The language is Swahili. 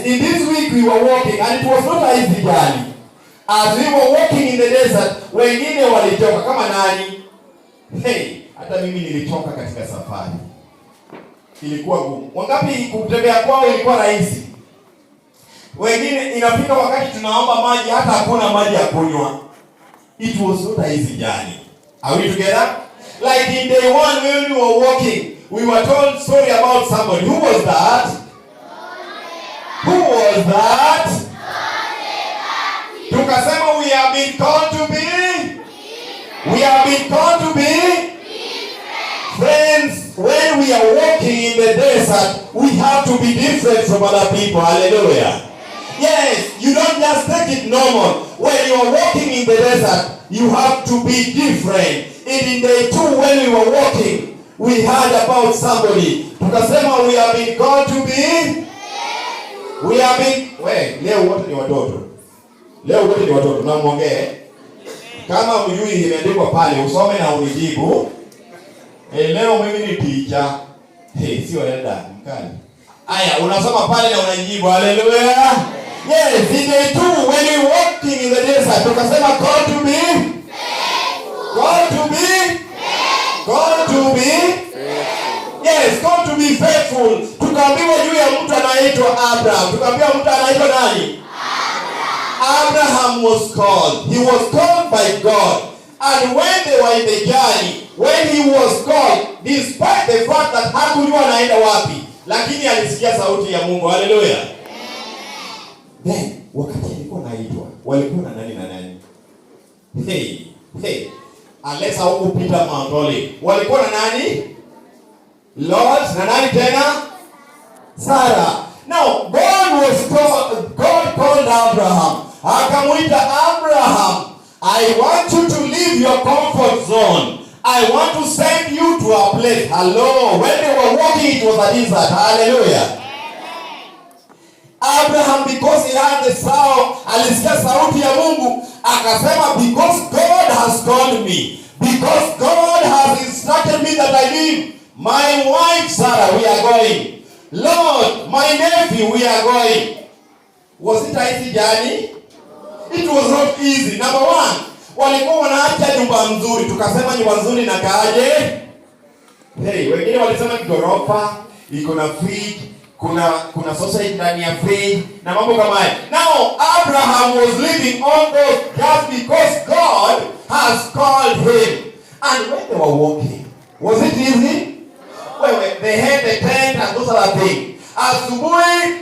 Yes, in this week we were walking and it was not an easy journey. As we were walking in the desert, wengine walitoka kama nani? Hey, hata mimi nilitoka katika safari. Ilikuwa ngumu. Wangapi kutembea kwao ilikuwa rahisi? Wengine inafika wakati tunaomba maji hata hakuna maji ya kunywa. It was not an easy journey. Are we together? Like in day one when we were walking, we were told story about somebody. Who was that? Who was that? Tukasema we have been called to be. We have been called to be. Friends, when we are walking in the desert, we have to be different from other people. Hallelujah. Yes, you don't just take it normal. When you are walking in the desert, you have to be different. And in day 2, when we were walking, we heard about somebody. Tukasema we have been called to be. We have been. Leo wote ni watoto. Leo wote ni watoto. Na muongee. Kama mjui imeandikwa pale, usome na unijibu. Leo mimi ni teacher. Sio elder, mkali. Aya, unasoma pale na unajibu. Hallelujah. Yes, in day 2 when we walking in the desert, tukasema called to be. God to be. God to be. Yes, God to be faithful. Tukaambiwa juu ya mtu anaitwa Abraham. Tukaambiwa mtu anaitwa nani? Abraham was called. He was called by God. And when they were in the journey, when he was called, despite the fact that hakujua anaenda wapi, lakini alisikia sauti ya Mungu. Hallelujah. Then, wakati alikuwa anaitwa, walikuwa na nani na nani? Hey. Unless haukupita Mount Olive. Walikuwa na nani? Lord, na nani tena? Sarah. Now, God called Abraham. Akamuita Abraham. I want you to leave your comfort zone. I want to send you to a place. Hello. When they were walking, it was a desert. Hallelujah. Abraham, because he had the sound, alisikia sauti ya Mungu, akasema because God has called me, because God has instructed me that I leave my wife Sarah, we are going. Lord, my nephew, we are going. Was it an easy journey? It was not easy. Number 1, walikuwa wanaacha nyumba nzuri. Tukasema nyumba nzuri na kaaje? Wengine walisema ghorofa, iko na fridge, kuna sausage ndani ya fridge na mambo kama haya. Now Abraham was living on those just because God has called him. And when they were walking, was it easy? They had the tent and those other things. Asubuhi